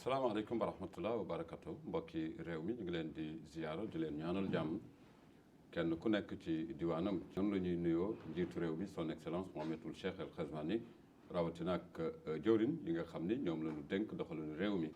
asalaamaaleykum wa rahmatullah wa barakatu mbokki réew mi ñu ngi leen di ziyaara di leen ñaanal jàmm kenn ku nekk ci diwaanam noonu la ñuy nuyoo njiitu réew mi son excellence Mohamedoul Cheikh El Ghazouani rawatina ak jëwrin yi nga xam ni ñoom la ñu dénk doxalinu réew mi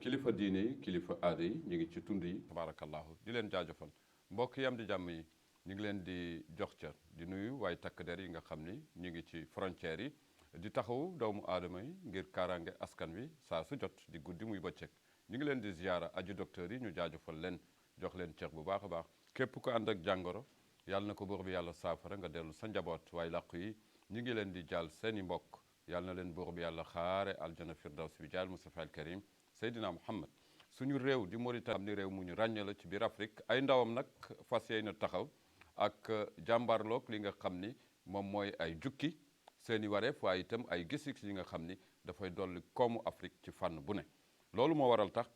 kilifa diine yi kilifa aada yi ñu ngi ci tund yi tabarakallahu di leen jaajëfal mbokk yi am di jàmm yi ñu ngi leen di jox cër di nuyu waaye takk der yi nga xam ni ñu ngi ci frontières yi di taxaw doomu aadama yi ngir kaaraange askan wi saa su jot di guddi muy bëccëg ñu ngi leen di ziyaara aju docteur yi ñu jaajëfal leen jox leen cër bu baax a baax képp ku ànd ak jàngoro yàlla na ko buur bi yàlla saafara nga dellu sa njaboot waaye làqu yi ñu ngi leen di jaal seeni mbokk yàlla na leen buur bi yàlla xaare aljana firdaws bi jaal Mustafa al Karim Seydina Muhammad suñu réew di Mauritanie am ni réew mu ñu ràññee la ci biir Afrique ay ndawam nag fas yéene taxaw ak jàmbaarloog li nga xam ni moom mooy ay jukki seeni wareef waaye itam ay gis-gis yi nga xam ni dafay dolli koomu Afrique ci fànn bu ne loolu moo waral tax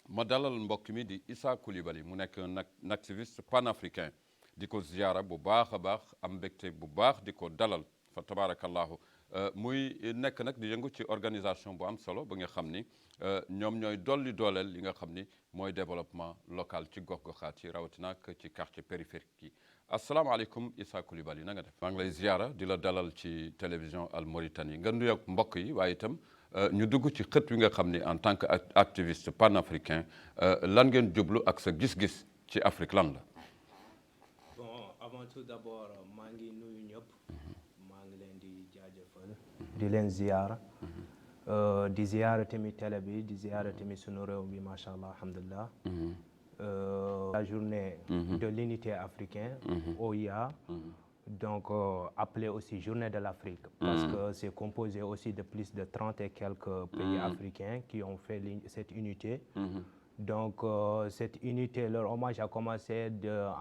ma dalal mbokk mi di Issa Coulibaly mu nekk nag activiste panafricain di ko ziyaara bu baax a baax am mbégte bu baax di ko dalal fa tabarakallahu muy nekk nag di yëngu ci organisation bu am solo ba nga xam ni ñoom ñooy dolli dooleel li nga xam ni mooy développement local ci gox-goxaat yi rawatina ak ci quartier périphérique yi asalaamaaleykum Issa Coulibaly na nga def maa ngi lay ziyaara di la dalal ci télévision Al Mauritanie nga nuyoog mbokk yi waaye itam ñu dugg ci xët wi nga xam ni en tant que activiste panafricain lan ngeen jublu ak sa gis-gis ci Afrique lan la. Bon avant tout d'abord maa ngi nuyu ñëpp maa ngi leen di jaajëfal di leen ziyaara di ziyaara tamit télé bi di ziyaara tamit sunu réew bi macha allah alhamdulilah. La journée de l'unité africaine, OIA, donc appelée aussi journée de l'Afrique, parce que c'est composé aussi de plus de 30 et quelques pays africains qui ont fait cette unité. Donc cette unité, leur hommage a commencé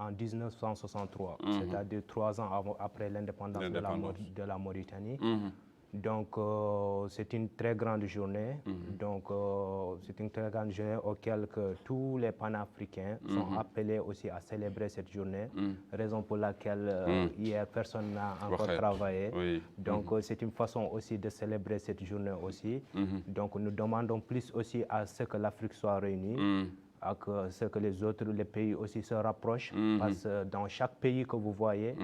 en 1963, c'est-à-dire 3 ans après l'indépendance de la Mauritanie. Donc c'est une très grande journée. Donc c'est une très grande journée auquel que tous les panafricains sont appelés aussi à célébrer cette journée. Raison pour laquelle hier personne n'a encore travaillé. Oui. Donc c'est une façon aussi de célébrer cette journée aussi. Donc nous demandons plus aussi à ce que l'Afrique soit réunie. À ce que les pays aussi se rapprochent. Parce que dans chaque pays que vous voyez,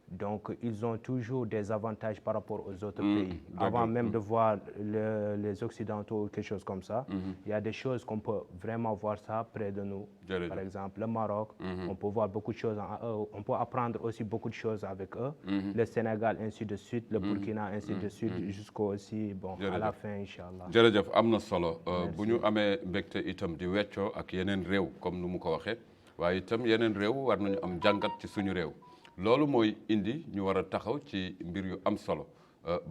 donc ils ont toujours des avantages par rapport aux autres pays. Avant même de voir les Occidentaux ou quelque chose comme ça, il y a des choses qu'on peut vraiment voir ça près de nous. Par exemple, le Maroc, on peut voir beaucoup de choses, on peut apprendre aussi beaucoup de choses avec eux. Le Sénégal, ainsi de suite, le Burkina, ainsi de suite, jusqu'au aussi, bon, à la fin, Inch'Allah. jërëjëf am na solo bu ñu amee mbégte itam di weccoo ak yeneen réew comme nu mu ko waxee waaye itam yeneen réew war nañu am jàngat ci suñu réew. loolu mooy indi ñu war a taxaw ci mbir yu am solo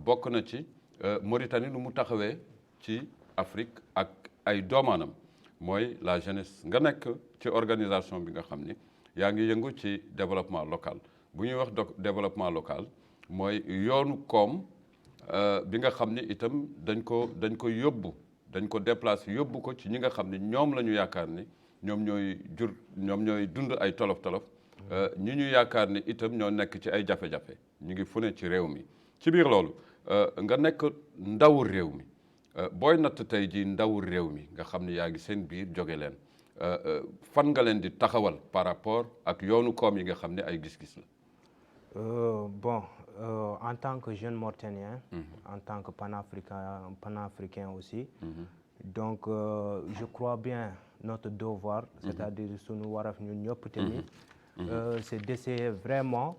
bokk na ci Mauritanie nu mu taxawee ci Afrique ak ay doomaanam mooy la jeunesse nga nekk ci organisation bi nga xam ni yaa ngi yëngu ci développement local bu ñuy wax développement local mooy yoonu koom bi nga xam ni itam dañ ko yóbbu dañ ko déplacer yóbbu ko ci ñi nga xam ni ñoom la ñu yaakaar ni ñoom ñooy dund ay tolof-tolof ñi ñu yaakaar ni itam ñoo nekk ci ay jafe-jafe ñu ngi fu ne ci réew mi ci biir loolu nga nekk ndawu réew mi booy natt tey jii ndawu réew mi nga xam ni yaa ngi seen biir jóge leen fan nga leen di taxawal par rapport ak yoonu koom yi nga xam ne ay gis-gis la. Bon en tant que jeune Mauritanien, en tant que panafricain aussi, donc je crois bien notre devoir, c'est-à-dire sunu waraf ñun ñëpp tamit. C'est d'essayer vraiment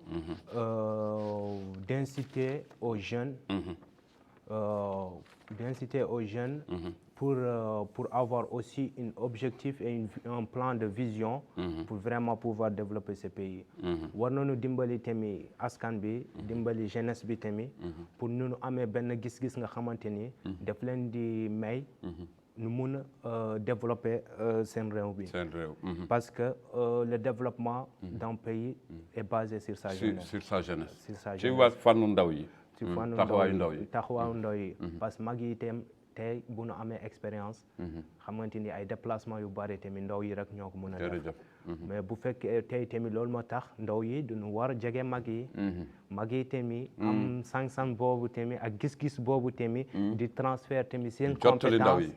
d'inciter aux jeunes, pour avoir aussi un objectif et un plan de vision pour vraiment pouvoir développer ce pays. war nañu dimbali tamit askan bi dimbali jeunesse bi tamit pour ñu amee benn gis-gis nga xamante ni daf leen di may ñu mun a développer seen réew bi. Parce que le développement d'un pays est basé sur sa jeunesse. Sur sa jeunesse. ci waa fànnu ndaw yi. ci fànnu taxawaayu ndaw yi taxawaayu ndaw yi. parce que mag yi itam tey bu nu amee expérience xamante ni ay déplacement yu bari tamit ndaw yi rek ñoo ko mën a def mais bu fekkee tey tamit loolu moo tax ndaw yi duñu war a jege mag yi tamit am sang-sang boobu tamit ak gis-gis boobu tamit di transfert tamit seen compétence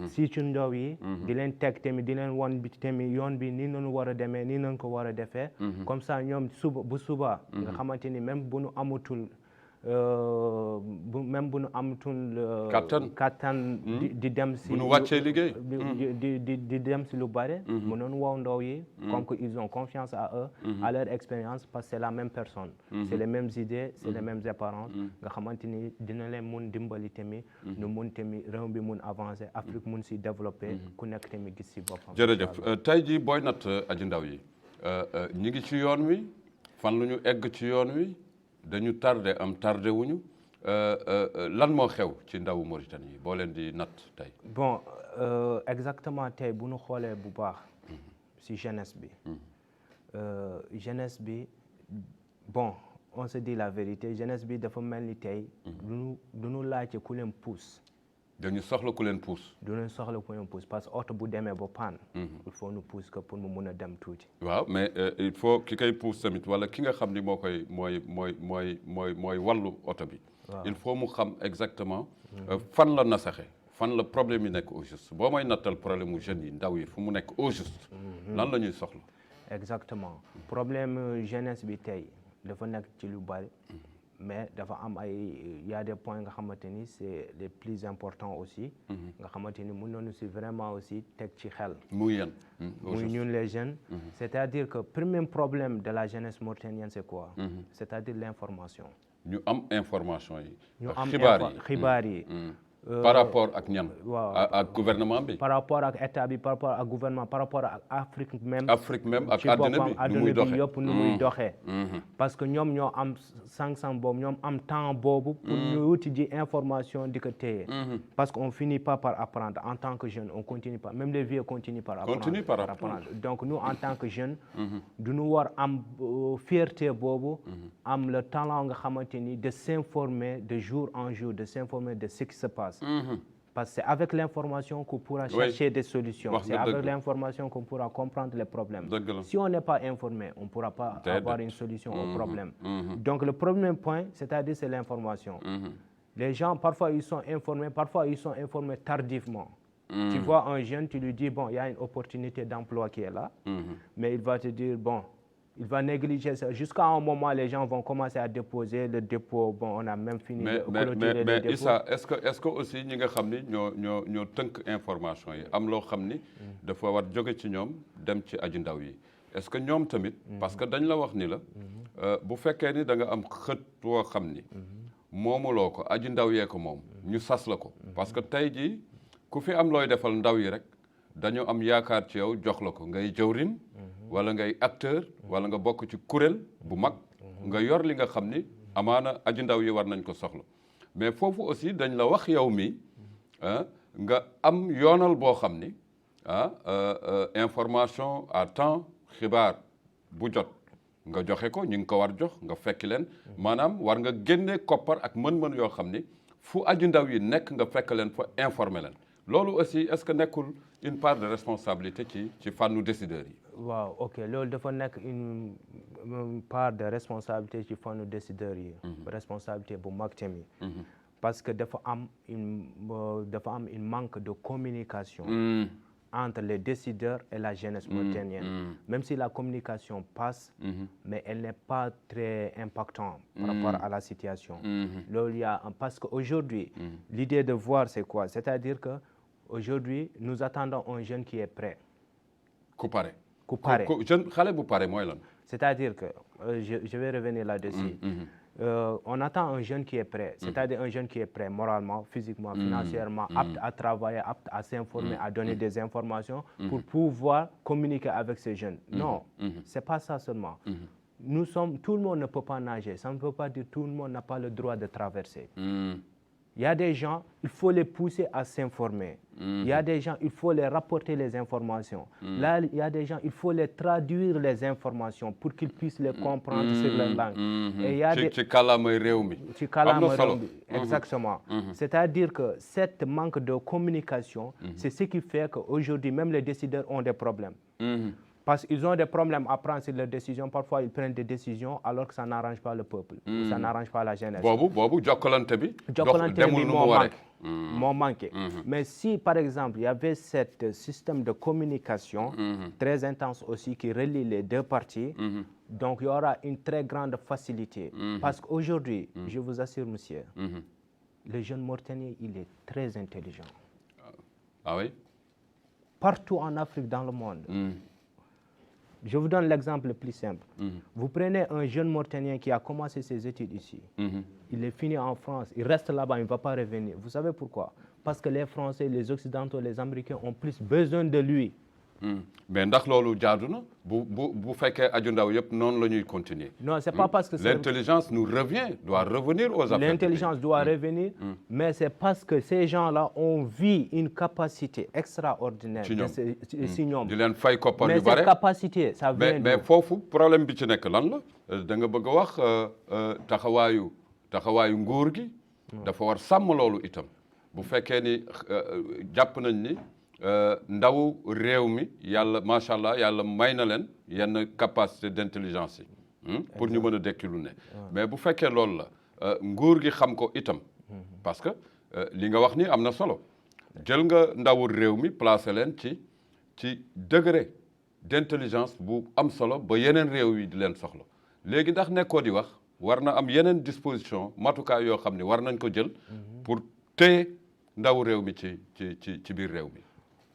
si ci ndaw yi di leen teg tamit di leen won bi tamit yoon bi nii nañu war a demee nii nañu ko war a defee comme ça ñoom suba nga xamante ni même bu nu amatul même bu nu amatul kattan di dem si bu nu wàccee liggéey di dem si lu bare mënoon woo ndaw yi comme que ils ont confiance à eux à leur expérience parce que c'est la même personne c'est les mêmes idées c'est les mêmes apparences nga xamante ni dina leen mun dimbali tamit nu mun tamit réew bi mun avancer Afrique mun si développer ku nekk tamit gis si boppam. jërëjëf tey jii booy natt aji ndaw yi ñi ngi ci yoon wi fan lu ñu egg ci yoon wi dañu tardé am tardé wuñu lan moo xew ci ndawu Mauritanie yi boo leen di natt tey. bon exactement tey bu ñu xoolee bu baax si jeunesse bi bon on se dit la vérité jeunesse bi dafa mel ni tey du ñu laajte ku leen pousse. dañu soxla ku leen pousse. du leen soxla ku leen pousse parce que oto bu demee ba panne. il faut nu pousse que pour mu mun a dem tuuti. waaw mais il faut ki koy pousse tamit wala ki nga xam ni moo koy mooy wallu oto bi. il faut mu xam exactement fan la nasaxe fan la problème yi nekk au juste boo may nattal problème mu jeunes yi ndaw yi fu mu nekk au juste. lan la ñuy soxla. exactement problème jeunesse bi tey dafa nekk ci lu bari. mais dafa am il y a des points nga xamante ni c'est les plus importants aussi nga xamante ni mën nañu si vraiment aussi teg ci xel muy yan muy ñun les jeunes c'est-à-dire que premier problème de la jeunesse mauritanienne c'est quoi c'est-à-dire l'information ñu am information yi ñu am xibaar yi par rapport ak ñan waaw ak gouvernement bi par rapport ak état bi par rapport ak gouvernement par rapport ak Afrique même ak àdduna bi yëpp nu muy doxee parce que ñoom ñoo am sang-sang boobu ñoom am temps boobu pour ñu wuti ji information di ko téye parce que on finit pas par apprendre en tant que jeune on continue pas même les vieux continuent par apprendre donc nous en tant que jeune du ñu war am fierté boobu am le talent nga xamante ni de s'informer de jour en jour de s'informer de ce qui se passe. Parce que c'est avec l'information qu'on pourra chercher des solutions. C'est avec l'information qu'on pourra comprendre les problèmes. Si on n'est pas informé, on ne pourra pas avoir une solution au problème. Donc le premier point, c'est-à-dire c'est l'information. Les gens, parfois ils sont informés tardivement. Tu vois un jeune, tu lui dis, bon, il y a une opportunité d'emploi qui est là, mais il va te dire, bon, il va négliger ça. Jusqu'à un moment, les gens vont commencer à déposer le dépôt. Bon, on a même fini de clôturer le dépôt. Mais Issa, est-ce que aussi ñi nga xam ni ñoo tënk information yi am loo xam ni dafa war jóge ci ñoom dem ci aji ndaw yi est-ce que ñoom tamit parce que dañ la wax ni la bu fekkee ni da nga am xët woo xam ni moomuloo ko aji ndaw yee ko moom ñu sas la ko parce que tey jii ku fi am looy defal ndaw yi rek dañu am yaakaar ci yow jox la ko ngay jëwrin wala ngay acteur wala nga bokk ci kuréel bu mag nga yor li nga xam ni amaana aji ndaw yi war nañ ko soxla mais foofu aussi dañ la wax yow mi nga am yoonal boo xam ni information à temps xibaar bu jot nga joxe ko ñu ngi ko war jox nga fekki leen maanaam war nga génne koppar ak mën-mën yoo xam ni fu aji ndaw yi nekk nga fekk leen fa informer leen loolu aussi est-ce que nekkul une part de responsabilité ci fànnu décideurs yi. waaw ok loolu dafa nekk une part de responsabilité ci fànnu décideurs yi. responsabilité bu mag tamit. parce que dafa am une manque de communication. entre les décideurs et la jeunesse mauritanienne. Même si la communication passe, mais elle n'est pas très impactante par rapport à la situation. Parce qu'aujourd'hui, l'idée de voir, c'est quoi? C'est-à-dire qu'aujourd'hui, nous attendons un jeune qui est prêt. Couparé. C'est-à-dire que, je vais revenir là-dessus. On attend un jeune qui est prêt, c'est-à-dire un jeune qui est prêt moralement, physiquement, financièrement, apte à travailler, apte à s'informer, à donner des informations pour pouvoir communiquer avec ces jeunes. Non, c'est pas ça seulement. Tout le monde ne peut pas nager. Ça ne veut pas dire que tout le monde n'a pas le droit de traverser. Il y a des gens, il faut les pousser à s'informer. Il y a des gens, il faut les rapporter les informations. Là, il y a des gens, il faut les traduire les informations pour qu'ils puissent les comprendre sur leur langue. Et il y a des... Exactement. C'est-à-dire que cette manque de communication, c'est ce qui fait qu'aujourd'hui, même les décideurs ont des problèmes. Parce qu'ils ont des problèmes à prendre sur leurs décisions. Parfois, ils prennent des décisions alors que ça n'arrange pas le peuple. Ça n'arrange pas la jeunesse. M'ont manqué. Mais si, par exemple, il y avait ce système de communication très intense aussi qui relie les deux parties, donc il y aura une très grande facilité. Parce qu'aujourd'hui, je vous assure, monsieur, le jeune Mauritanier, il est très intelligent. Ah oui? Partout en Afrique, dans le monde. Je vous donne l'exemple le plus simple. Vous prenez un jeune Mauritanien qui a commencé ses études ici. Il est fini en France, il reste là-bas, il ne va pas revenir. Vous savez pourquoi? Parce que les Français, les Occidentaux, les Américains ont plus besoin de lui. Mais ndax loolu jaadu na bu fekkee aju ndaw yëpp noonu la ñuy continuer. Non, c'est pas parce que l'intelligence nous revient, doit revenir aux affaires. L'intelligence doit revenir, mais c'est parce que ces gens-là ont vu une capacité extraordinaire. Si ñoom di leen fay koppar yu bare. Mais cette capacité, ça vient mais foofu problème bi ci nekk lan la da nga bëgg a wax taxawaayu nguur gi dafa war sàmm loolu itam bu fekkee ni jàpp nañ ni ndaw réew mi yàlla macha allah yàlla may na leen yenn capacité d'intelligence yi pour ñu mën a dekki lu ne mais bu fekkee loolu la nguur gi xam ko itam parce que li nga wax ni am na solo jël nga ndawu réew mi placé leen ci degré d'intelligence bu am solo ba yeneen réew yi di leen soxla léegi ndax nekkoo di wax war na am yeneen disposition matukaay yoo xam ne war nañ ko jël pour téye ndawu réew mi ci biir réew mi.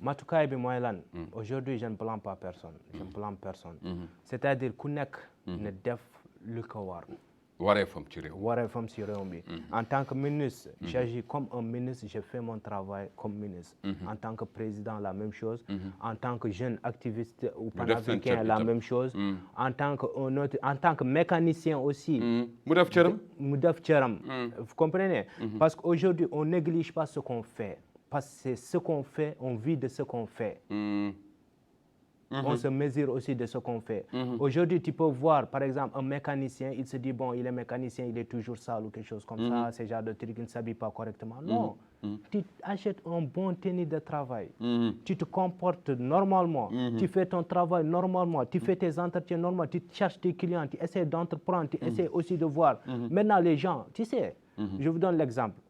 matukaay bi mooy lan. Aujourd'hui je ne blâme pas personne. Je ne blâme personne. C'est-à-dire ku nekk ne def lu ko war. wareefam ci réew. wareefam ci réew mi. En tant que ministre, j'agis comme un ministre, je fais mon travail comme ministre. En tant que président, la même chose. En tant que jeune activiste ou panafricain, la même chose. En tant que mécanicien aussi. mu def cëram. mu def cëram. Vous comprenez? Parce qu'aujourd'hui, on ne néglige pas ce qu'on fait. Parce que c'est ce qu'on fait, on vit de ce qu'on fait. On se mesure aussi de ce qu'on fait. Aujourd'hui, tu peux voir, par exemple, un mécanicien, il se dit, bon, il est mécanicien, il est toujours sale ou quelque chose comme ça, ce genre de truc, il ne s'habille pas correctement. Non, tu achètes un bon tenue de travail, tu te comportes normalement, tu fais ton travail normalement, tu fais tes entretiens normalement, tu cherches tes clients, tu essaies d'entreprendre, tu essaies aussi de voir. Maintenant, les gens, tu sais, je vous donne l'exemple.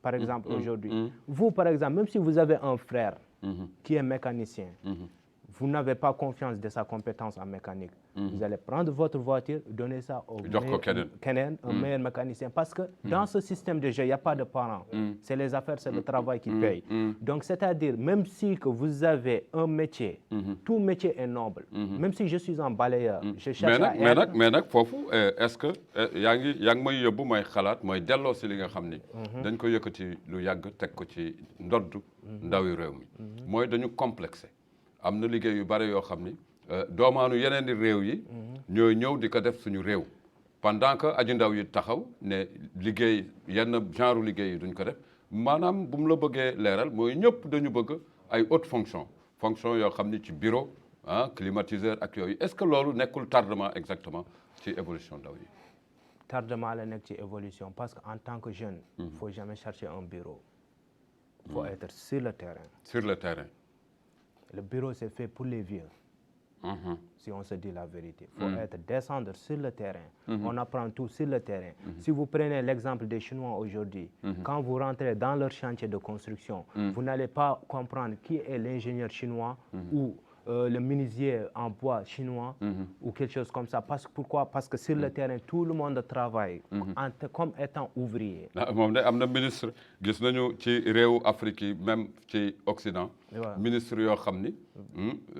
Par exemple, aujourd'hui, vous, par exemple, même si vous avez un frère qui est mécanicien, vous n'avez pas confiance de sa compétence en mécanique. Vous allez prendre votre voiture, donner ça au meilleur mécanicien. Parce que dans ce système de jeu, il n'y a pas de parents. C'est les affaires, c'est le travail qui paye. Donc, c'est-à-dire, même si que vous avez un métier, tout métier est noble. Même si je suis un balayeur, je cherche à être... Mais est-ce que yaa ngi may yóbbu may xalaat mooy delloo si li nga xam ni dañ ko yëkkati lu yàgg teg ko ci ndoddu ndawi réew mi mooy dañu complexé am na liggéey yu bare yoo xam ni doomaanu yeneen di réew yi ñooy ñëw di ko def suñu réew pendant que aji ndaw yi taxaw ne liggéey yenn genre liggéey yi duñ ko def maanaam bu mu la bëggee leeral mooy ñëpp dañu bëgg ay haute fonction yoo xam ni ci bureau climatiseur ak yooyu est-ce que loolu nekkul tardement exactement ci évolution ndaw yi. Tardement la nekk ci évolution parce que en tant que jeune il ne faut jamais chercher un bureau. Il faut être sur le terrain. Sur le terrain. Le bureau, c'est fait pour les vieux, si on se dit la vérité. Il faut descendre sur le terrain. On apprend tout sur le terrain. Si vous prenez l'exemple des Chinois aujourd'hui, quand vous rentrez dans leur chantier de construction, vous n'allez pas comprendre qui est l'ingénieur chinois ou le menuisier en bois chinois ou quelque chose comme ça. Pourquoi? Parce que sur le terrain, tout le monde travaille comme étant ouvrier. moom de am na ministre gis nañu ci réewu Afrique yi même ci Occident ministre yoo xam ni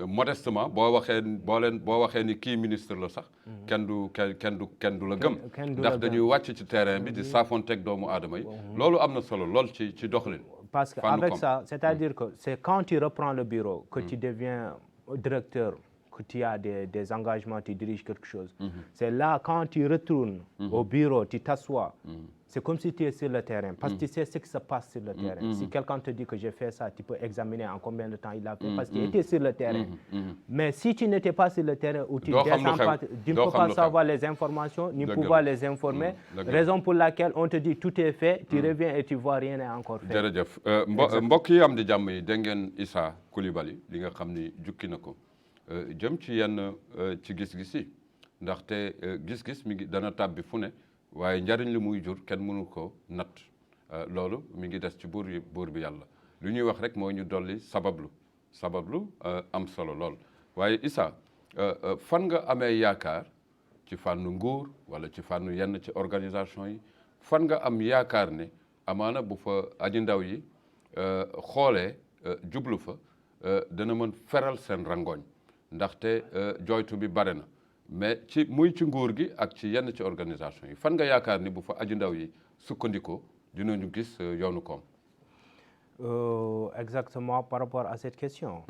modestement boo waxee ni kii ministre la sax kenn du la gëm ndax dañuy wàcc ci terrain bi di saafonteeg doomu aadama yi loolu am na solo lool ci doxalin. Parce qu'avec ça, c'est-à-dire que c'est quand tu reprends le bureau que tu deviens directeur, que tu as des engagements, tu diriges quelque chose. C'est là, quand tu retournes au bureau, tu t'assois, c'est comme si tu es sur le terrain, parce que tu sais ce qui se passe sur le terrain. Si quelqu'un te dit que j'ai fait ça, tu peux examiner en combien de temps il a fait, parce que tu étais sur le terrain. Mais si tu n'étais pas sur le terrain, ou tu descends pas, tu ne peux pas savoir les informations, ni pouvoir les informer. Raison pour laquelle on te dit tout est fait, tu reviens et tu vois rien n'est encore fait. jërëjëf mbokk yi am di jàmm yi dégg ngeen Issa Coulibaly li nga xam ni jukki na ko jëm ci yenn ci gis-gis yi ndaxte gis-gis mi ngi dana tàbbi fu ne waaye njariñ li muy jur kenn mënu ko natt loolu mi ngi des ci buur bi yàlla lu ñuy wax rek mooy ñu dolli sabablu am solo lool waaye Issa fan nga amee yaakaar ci fànnu nguur wala ci fànnu yenn ci organisation yi fan nga am yaakaar ne amaana bu fa aji ndaw yi xoolee jublu fa dana mën feral seen rangoñ ndaxte jooytu bi bare na mais muy ci nguur gi ak ci yenn ci organisation yi fan nga yaakaar ni bu fa aji ndaw yi sukkandikoo dinañu gis yoonu koom. Exactement par rapport à cette question.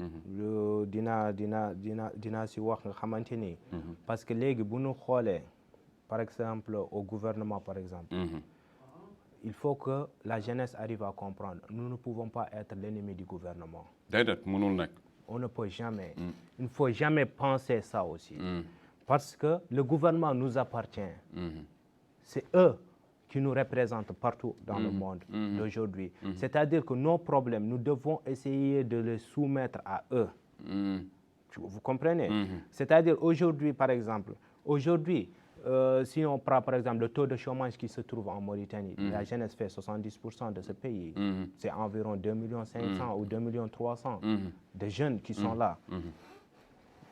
dina si wax nga xamante ni. parce que léegi bu ñu xoolee par exemple au gouvernement par exemple. Il faut que la jeunesse arrive à comprendre. Nous ne pouvons pas être l'ennemi du gouvernement. On ne peut jamais. Il ne faut jamais penser ça aussi. Parce que le gouvernement nous appartient. C'est eux qui nous représentent partout dans le monde d'aujourd'hui. C'est-à-dire que nos problèmes, nous devons essayer de les soumettre à eux. Vous comprenez? C'est-à-dire aujourd'hui, par exemple, si on prend par exemple le taux de chômage qui se trouve en Mauritanie, la jeunesse fait 70% de ce pays. C'est environ 2 500 000 ou 2 300 000 de jeunes qui sont là.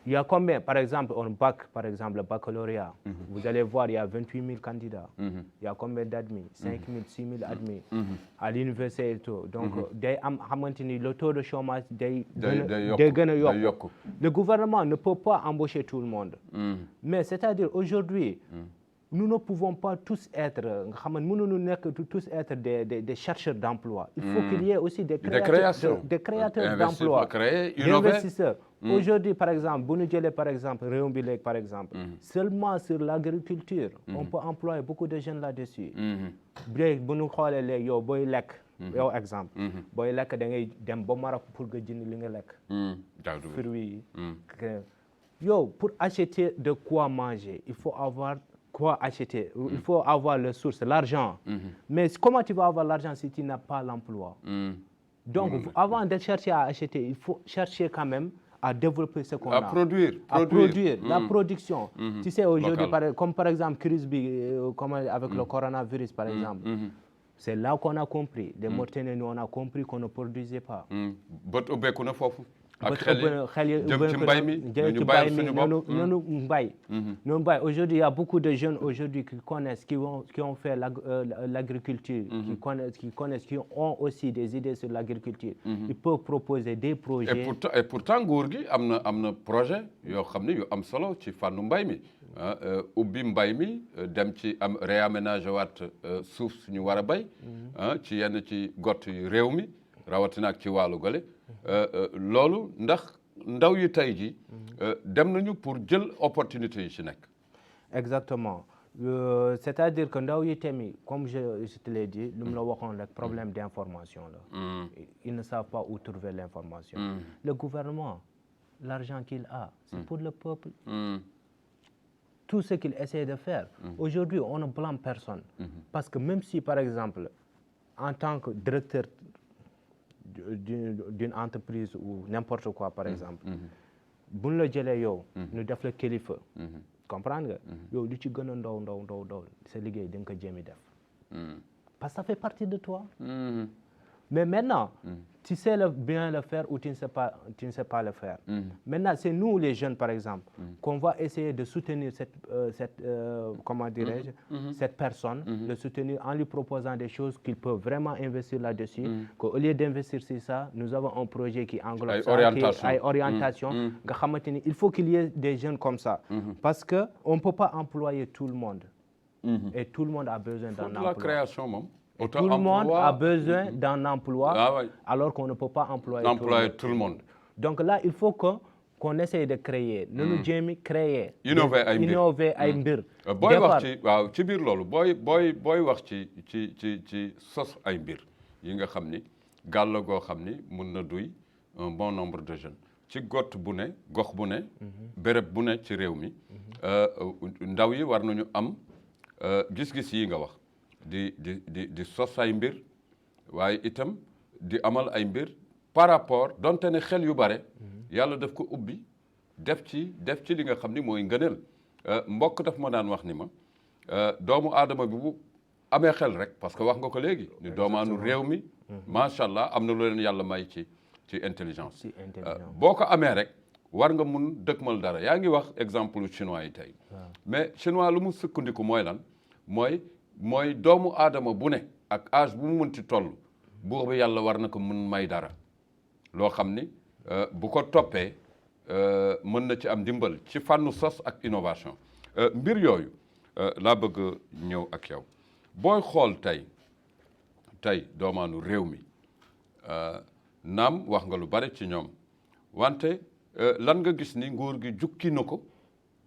Il y a combien, par exemple, on bac, par exemple, le baccalauréat, vous allez voir, il y a 28 000 candidats. Il y a combien d'admis? 5 000, 6 000 admis à l'université et tout. Donc, le taux de chômage, le gouvernement ne peut pas embaucher tout le monde. Mais c'est-à-dire, aujourd'hui, nous ne pouvons pas tous être des chercheurs d'emploi. Il faut qu'il y ait aussi des créateurs d'emploi, des investisseurs. Aujourd'hui, par exemple, par exemple, seulement sur l'agriculture, on peut employer beaucoup de jeunes là-dessus. Exemple, pour acheter de quoi manger, il faut avoir quoi acheter, il faut avoir les sources, l'argent. Mais comment tu vas avoir l'argent si tu n'as pas l'emploi? Donc, avant de chercher à acheter, il faut chercher quand même à développer ce qu'on a. À produire. La production. Tu sais, aujourd'hui, comme par exemple, crise avec le coronavirus, par exemple, c'est là qu'on a compris. Les Mauritaniens, nous, on a compris qu'on ne produisait pas. Aujourd'hui, il y a beaucoup de jeunes aujourd'hui qui connaissent, qui ont fait l'agriculture, qui ont aussi des idées sur l'agriculture. Ils peuvent proposer des projets. Et pourtant, Gourgi a un projet, il y a un solo qui fait Mbaïmi. Ubbi mbay mi dem ci am réaménagé waat suuf suñu war a bay ci yenn ci gott yu réew mi rawatina ak ci wàllu gale loolu ndax ndaw yi tey ji dem nañu pour jël opportunité yi ci nekk. Exactement. C'est-à-dire que ndaw yi tamit comme je te l'ai dit lu mu la waxoon rek problème d'information la. Ils ne savent pas où trouver l'information. Le gouvernement, l'argent qu'il a, c'est pour le peuple. Tout ce qu'il essaie de faire. Aujourd'hui, on ne blâme personne. Parce que même si, par exemple, en tant que directeur d'une entreprise ou n'importe quoi, par exemple, bu ñu la jëlee yow, ñu def la kilifa, comprendre nga? Yow li ci gën a ndaw sa liggéey da nga ko jéem def. Parce que ça fait partie de toi. Mais maintenant, tu sais bien le faire ou tu ne sais pas le faire. Maintenant, c'est nous les jeunes, par exemple, qu'on va essayer de soutenir comment dirais-je, cette personne, de soutenir en lui proposant des choses qu'il peut vraiment investir là-dessus. Qu'au lieu d'investir sur ça, nous avons un projet qui englobe ça, orientation. Il faut qu'il y ait des jeunes comme ça. Parce qu'on ne peut pas employer tout le monde. Et tout le monde a besoin d'un emploi. La création, même. Tout le monde a besoin d'un emploi, alors qu'on ne peut pas employer tout le monde. Donc là, il faut que qu'on essaye de créer nanu jéemi créer innover ay mbir booy wax ci waaw ci biir loolu booy wax ci sos ay mbir yi nga xam ni gàll goo xam ni mun na duy un bon nombre de jeunes ci gox bu ne béréb bu ne ci réew mi ndaw yi war nañu am gis-gis yi nga wax di sos ay mbir waaye itam di amal ay mbir par rapport donte ne xel yu bare yàlla daf ko ubbi def ci li nga xam ni mooy ngëneel mbokk daf ma daan wax ni ma doomu aadama bi bu amee xel rek parce que wax nga ko léegi ni doomaanu réew mi macha allah am na lu leen yàlla may ci intelligence boo ko amee rek war nga mun dëkkmal dara yaa ngi wax exemple chinois yi tey mais chinois lu mu sukkandiku mooy lan mooy doomu aadama bu ne ak âge bu mu mënti toll buur bi yàlla war na ko mun may dara loo xam ni bu ko toppee mën na ci am ndimbal ci fànnu sos ak innovation mbir yooyu laa bëgg ñëw ak yow booy xool tey doomaanu réew mi naam wax nga lu bare ci ñoom wante lan nga gis ni nguur gi jukki na ko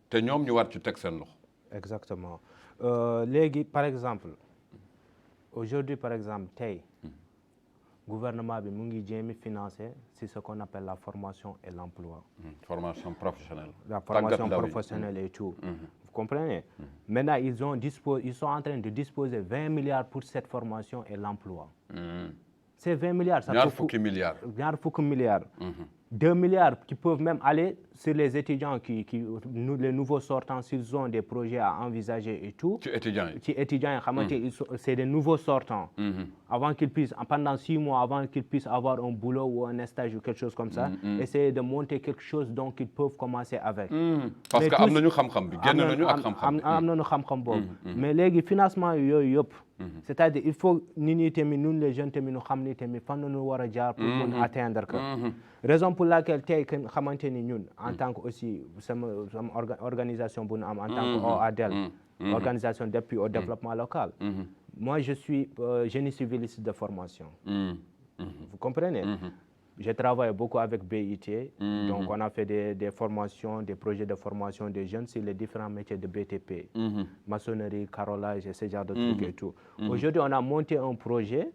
te ñoom ñu war ci teg seen loxo. Exactement léegi par exemple aujourd'hui par exemple tey gouvernement bi mu ngi jéemi financer si ce qu'on appelle la formation et l'emploi. Formation professionnelle. La formation professionnelle et tout. Vous comprenez? Maintenant ils sont en train de disposer 20 milliards pour cette formation et l'emploi. Ces 20 milliards, ça ñaar fukki milliards. 2 milliards qui peuvent même aller sur les étudiants les nouveaux sortants, s'ils ont des projets à envisager et tout. Ci étudiants yi, c'est des nouveaux sortants. Avant qu'ils puissent, pendant 6 mois, avant qu'ils puissent avoir un boulot ou un stage ou quelque chose comme ça, essayer de monter quelque chose dont ils peuvent commencer avec. Parce que am nañu xam-xam bi, génn nañu ak xam-xam. am nañu xam-xam boobu. Mais léegi financement yooyu yëpp. C'est-à-dire il faut nit ñi tamit ñun les jeunes tamit ñu xam ni tamit fan nañu war a jaar pour mun atteindre que. Raison pour laquelle tey que xamante ni ñun en tant que aussi sama organisation bu ñu am en tant que OADEL, organisation d'appui au développement local. Moi je suis génie civiliste de formation. Vous comprenez? J'ai travaillé beaucoup avec BIT, donc on a fait des formations, des projets de formation des jeunes sur les différents métiers de BTP, maçonnerie, carrelage et ce genre de trucs et tout. Aujourd'hui, on a monté un projet,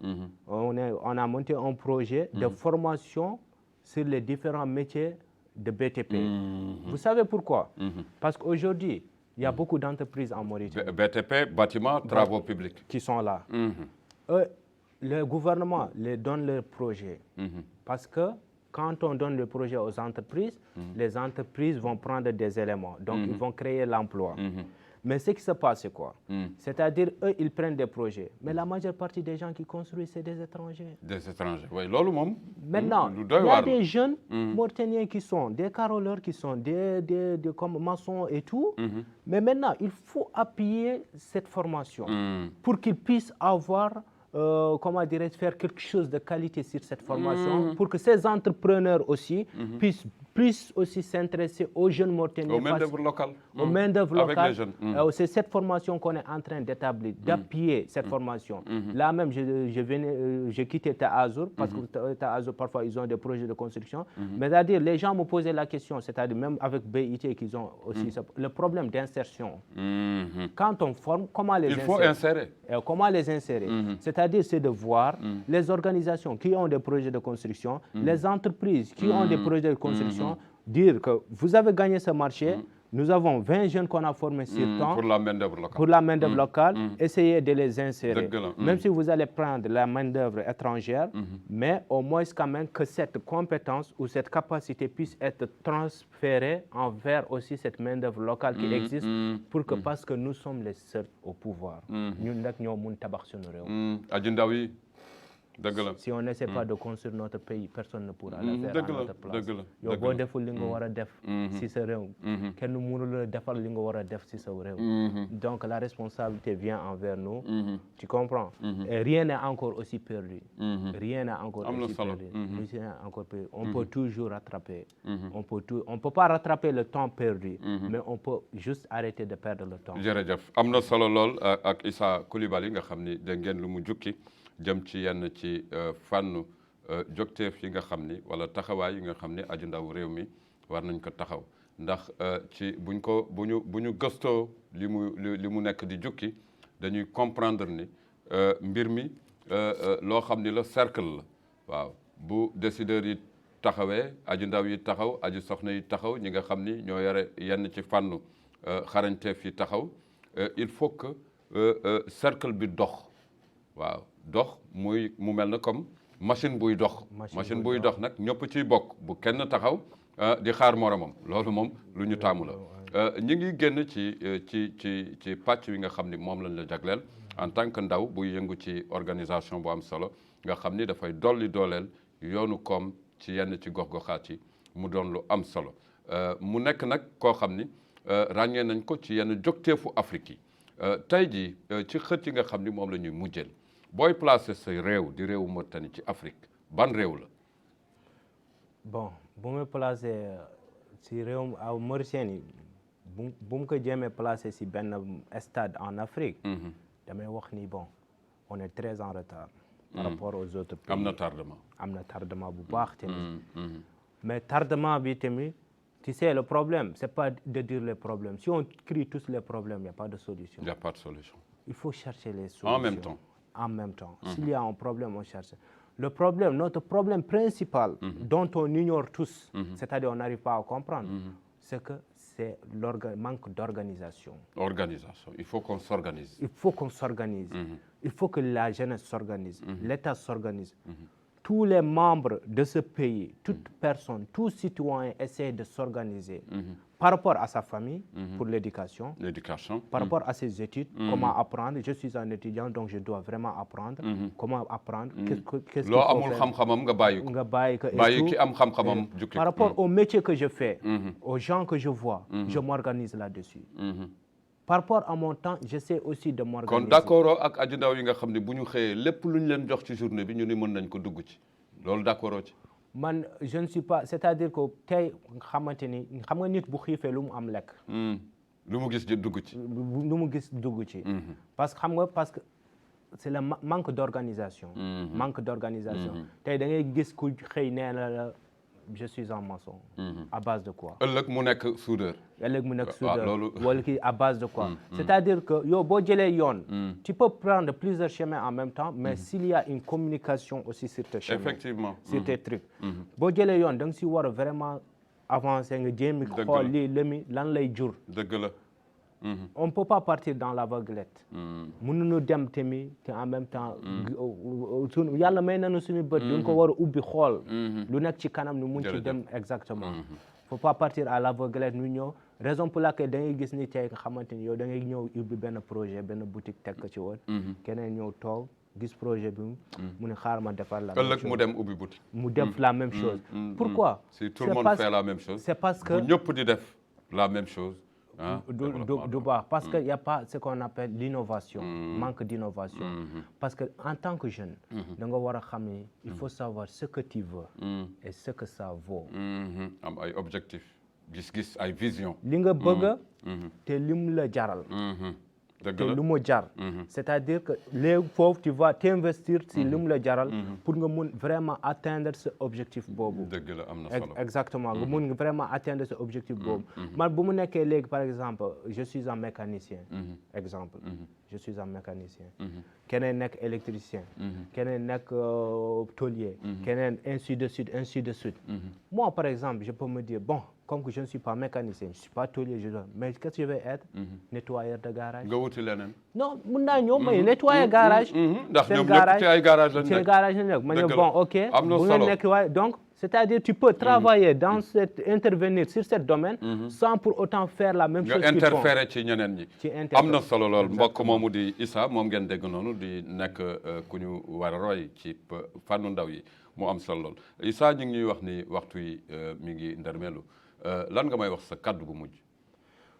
de formation sur les différents métiers de BTP. Vous savez pourquoi? Parce qu'aujourd'hui, il y a beaucoup d'entreprises en Mauritanie. BTP, bâtiments, travaux publics. Qui sont là. Le gouvernement les donne leurs projets. Parce que quand on donne le projet aux entreprises, les entreprises vont prendre des éléments. Donc, ils vont créer l'emploi. Mais ce qui se passe, c'est quoi? C'est-à-dire, eux, ils prennent des projets. Mais la majeure partie des gens qui construisent, c'est des étrangers. Des étrangers, oui. Maintenant, il y a des jeunes Mauritaniens qui sont des caroleurs, qui sont comme maçons et tout. Mais maintenant, il faut appuyer cette formation pour qu'ils puissent avoir... faire quelque chose de qualité sur cette formation pour que ces entrepreneurs aussi puissent aussi s'intéresser aux jeunes Mauritaniens. Aux main-d'œuvre locale. Aux main-d'œuvre locale. Avec les jeunes. C'est cette formation qu'on est en train d'établir, d'appuyer cette formation. Là même, j'ai quitté Taazur parce que Taazur, parfois, ils ont des projets de construction. Mais c'est-à-dire, les gens me posaient la question, c'est-à-dire même avec BIT qu'ils ont aussi le problème d'insertion. Quand on forme, comment les insérer? Il faut insérer. Comment les insérer? C'est-à-dire, c'est de voir les organisations qui ont des projets de construction, les entreprises qui ont des projets de construction, dire que vous avez gagné ce marché, nous avons 20 jeunes qu'on a formés sur temps. Pour la main-d'œuvre locale. Pour la main-d'œuvre locale, essayez de les insérer. Même si vous allez prendre la main-d'œuvre étrangère, mais au moins quand même que cette compétence ou cette capacité puisse être transférée envers aussi cette main-d'œuvre locale qui existe, parce que nous sommes les seuls au pouvoir. Nous sommes les Si on n'essaie pas de construire notre pays, personne ne pourra le faire à notre place. Yow boo deful li nga war a def si sa réew, kenn mënul la defal li nga war a def si sa réew. Donc la responsabilité vient envers nous. Tu comprends? Et rien n'est encore aussi perdu. Rien n'est encore aussi perdu. On peut toujours rattraper. On peut pas rattraper le temps perdu, mais on peut juste arrêter de perdre le temps. Jërëjëf am na solo lool ak Issa Coulibaly nga xam ni dégg ngeen lu mu jukki jëm ci yenn ci fànnu jogteef yi nga xam ni wala taxawaay yi nga xam ni aju ndaw réew mi war nañ ko taxaw ndax ci bu ñu gëstoo li mu nekk di jukki dañuy comprendre ni mbir mi loo xam ni la cercle la waaw bu décideurs yi taxawee aju ndaw yi taxaw aju soxna yi taxaw ñi nga xam ni ñoo yore yenn ci fànnu xarañteef yi taxaw il faut que cercle bi dox waaw dox mu mel na comme machine buy dox machine buy dox nag ñëpp ciy bokk bu kenn taxaw di xaar moromam loolu moom lu ñu taamu la ñi ngi génn ci pàcc wi nga xam ni moom lañ la jagleel en tant que ndaw buy yëngu ci organisation bu am solo nga xam ni dafay dolli dooleel yoonu koom ci yenn ci gox-goxaat yi mu doon lu am solo mu nekk nag koo xam ni ràññee nañ ko ci yenn jógteefu Afrique yi tey jii ci xët yi nga xam ni moom la ñuy mujjeel booy placé sa réew di réewu Mauritanie ci Afrique ban réew la. bon bu ma placé si réew Mauritanie bu mu ko jéemee placé si benn stade en Afrique. damay wax ni bon on est très en retard. par rapport aux autres pays. am na tardement bu baax tamit. mais tardement bi tamit tu sais le problème c'est pas de dire les problèmes si on crie tous les problèmes il n'y a pas de solution. Il n'y a pas de solution. Il faut chercher les solutions. En même temps. S'il y a un problème, on cherche. Le problème, notre problème principal, dont on ignore tous, c'est-à-dire on n'arrive pas à comprendre, c'est que c'est le manque d'organisation. Organisation. Il faut qu'on s'organise. Il faut qu'on s'organise. Il faut que la jeunesse s'organise, l'État s'organise. Tous les membres de ce pays, toute personne, tout citoyen essaie de s'organiser par rapport à sa famille, pour l'éducation, par rapport à ses études, comment apprendre. Je suis un étudiant, donc je dois vraiment apprendre. Comment apprendre, qu'est-ce qu'il faut faire. Par rapport au métier que je fais, aux gens que je vois, je m'organise là-dessus. Par rapport à mon temps, j'essaie aussi de m'organiser. kon d'accord ak aju ndaw yi nga xam ne bu ñu xëyee lépp lu ñu leen jox ci journée bi ñu ni mën nañ ko dugg ci loolu d'accord ci. man je ne suis pas c'est-à-dire que tey xamante ni xam nga nit bu xiifee lu mu am lekk. lu mu gis dugg ci. lu mu gis dugg ci. parce que c'est le manque d'organisation. Manque d'organisation. tey da ngay gis ku xëy nee na la je suis un maçon. À base de quoi? ëllëg mu nekk soudeur. Wala kii à base de quoi? C'est-à-dire que yow boo jëlee yoon. Tu peux prendre plusieurs chemins en même temps, mais s'il y a une communication aussi sur tes chemins. Effectivement. Sur tes trucs. boo jëlee yoon da nga si war a vraiment avancer nga jéem a xool lii lemi lan lay jur. dëgg la. On ne peut pas partir dans l'aveuglette. mënuñu dem tamit te en même temps. yàlla may nañu suñu bët. duñ ko war a ubbi xool. lu nekk ci kanam ñu mun ci dem exactement. faut pas partir à l'aveuglette ñu ñëw raison pour laquelle da ngay gis ni tey nga xamante ni yow da ngay ñëw ubbi benn projet benn boutique teg ko ci woon. keneen ñëw toog gis projet bi mu ne xaar ma defar la même chose. ëllëg mu dem ubbi boutique. mu def la même chose. Pourquoi? Si tout le monde fait la même chose. C'est parce que bu ñëpp di def la même chose. du baax parce que y a pas ce qu'on appelle l'innovation. Manque d'innovation. Parce que en tant que jeune da nga war a xam ni il faut savoir ce que tu veux et ce que ça vaut. am ay objectifs gis-gis ay vision li nga bëgg te lim la jaral. te lu mu jar. c'est-à-dire que léegi foofu tu vas t'investir si lu mu la jaral. pour nga mun vraiment atteindre ce objectif boobu. dëgg la am na solo. exactement nga mun vraiment atteindre ce objectif boobu. man bu mu nekkee léegi par exemple je suis un mécanicien. exemple je suis un mécanicien. keneen nekk électricien. keneen nekk tôlier. keneen ainsi de suite ainsi de suite. moi par exemple je peux me dire bon. Comme que je ne suis pas mécanicien, je ne suis pas tôlier, mais qu'est-ce que je vais être? Nettoyeur de garage. Nga wuti leneen. Non, mun naa ñëw may nettoyer garage. ndax ñoom ñëpp ci ay garage lañ nekk. ci garage lañ nekk ma ne bon ok. am na bu ngeen nekk waaye donc c'est-à-dire tu peux travailler dans intervenir sur ce domaine. sans pour autant faire la même chose. nga interférer ci ñeneen ñi. ci am na solo lool mbokk moomu di Issa moom ngeen dégg noonu di nekk ku ñu war a roy ci fànnu ndaw yi mu am solo lool Issa ñu ngi ñuy wax ni waxtu yi mi ngi ndarmeelu. lan nga may wax sa kaddu gu mujj.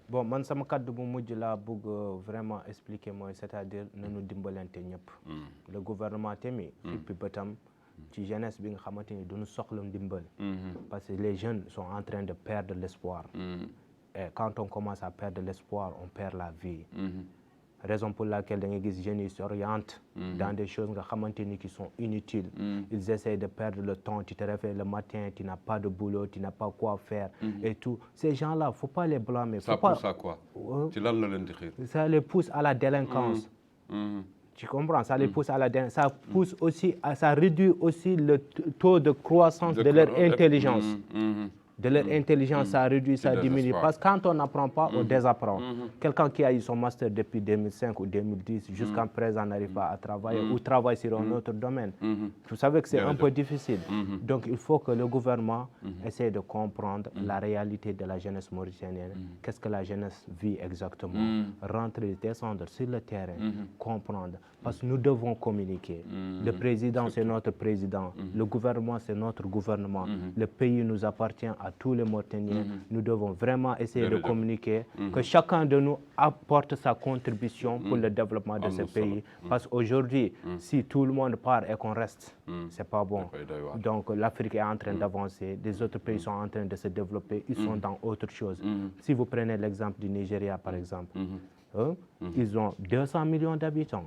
bon man sama kaddu bu mujj laa bëgg vraiment expliquer mooy c'est-à-dire nañu dimbalante ñëpp. le gouvernement tamit. xippi bëtam ci jeunesse bi nga xamante ni duñu soxla ndimbal. parce que les jeunes sont en train de perdre l'espoir. et quand on commence à perdre l'espoir on perd la vie. raison pour laquelle da ngay gis jeunes yi s'orientent dans des choses nga xamante ni qui sont inutiles. Ils essaient de perdre le temps. Tu te réveilles le matin, tu n'as pas de boulot, tu n'as pas quoi faire et tout. Ces gens-là, faut pas les blâmer. Ça pousse à quoi? ci lan la leen di xiir? Ça les pousse à la délinquance. Tu comprends? Ça les pousse à la délinquance. Ça pousse aussi, ça réduit aussi le taux de croissance de leur intelligence. De leur intelligence, ça réduit, ça diminue. Parce que quand on n'apprend pas, on désapprend. Quelqu'un qui a eu son master depuis 2005 ou 2010, jusqu'à présent n'arrive pas à travailler ou travaille sur un autre domaine. Vous savez que c'est un peu difficile. Donc il faut que le gouvernement essaie de comprendre la réalité de la jeunesse mauritanienne. Qu'est-ce que la jeunesse vit exactement? Rentrer, descendre sur le terrain, comprendre. Parce que nous devons communiquer. Le président, c'est notre président. Le gouvernement, c'est notre gouvernement. Le pays nous appartient à tous les Mauritaniens. Nous devons vraiment essayer de communiquer, que chacun de nous apporte sa contribution pour le développement de ce pays. Parce qu'aujourd'hui, si tout le monde part et qu'on reste, c'est pas bon. Donc l'Afrique est en train d'avancer, des autres pays sont en train de se développer, ils sont dans autre chose. Si vous prenez l'exemple du Nigeria, par exemple, ils ont 200 millions d'habitants.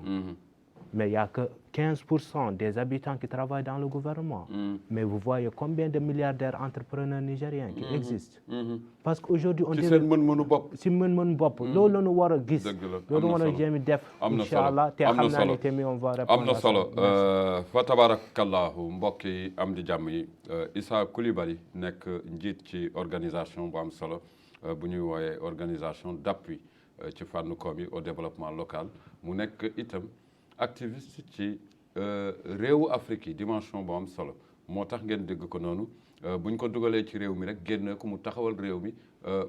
Mais il n'y a que 15% des habitants qui travaillent dans le gouvernement. Mais vous voyez combien de milliardaires entrepreneurs nigériens qui existent. Parce qu'aujourd'hui, on ci seen mën-mënu bopp. si mën-mën bopp loolu la ñu war a gis. loolu war a jéem def. incha allah te xam naa ne tamit on va répondre. am na solo fa tabarakallahu mbokk yi am di jàmm yi Issa Coulibaly nekk njiit ci organisation bu am solo bu ñuy wooyee organisation d'appui ci fànn koom yi au développement local mu nekk itam activiste ci réewu Afrique yi dimension bu am solo moo tax ngeen dégg ko noonu bu ñu ko dugalee ci réew mi rek génn ko mu taxawal réew mi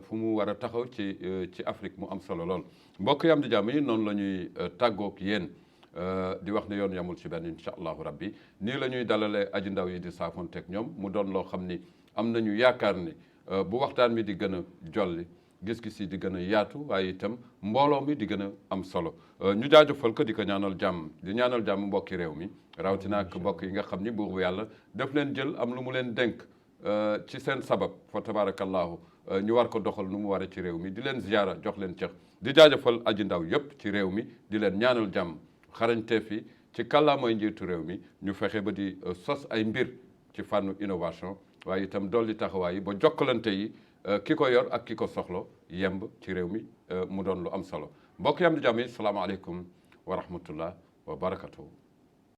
fu mu war a taxaw ci Afrique mu am solo lool. mbokk yi am di jàmm yi noonu la ñuy tàggoog yéen di wax ne yoon yamul ci benn incha allahu rabbi nii la ñuy dalalee aji ndaw yi di saafonteeg ñoom mu doon loo xam ni am nañu yaakaar ni bu waxtaan mi di gën a jolli gis-gis yi di gën a yaatu waaye itam mbooloo mi di gën a am solo ñu jaajëfal ko di ko ñaanal jàmm di ñaanal jàmm mbokki réew mi rawatina ak mbokk yi nga xam ni buur bu yàlla daf leen jël am lu mu leen dénk ci seen sabab fa tabarakallahu ñu war ko doxal nu mu waree ci réew mi di leen ziyaara jox leen cëx di jaajëfal aji ndaw yëpp ci réew mi di leen ñaanal jàmm xarañteef yi ci kàllaamay njiitu réew mi ñu fexe ba di sos ay mbir ci fànnu innovation waaye itam dolli taxawaay yi ba jokkalante yi ki ko yor ak ki ko soxlo yemb ci réew mi mu doon lu am solo mbokk yi am di jàmm yi salaamaaleykum wa rahmatullah wa barakatuhu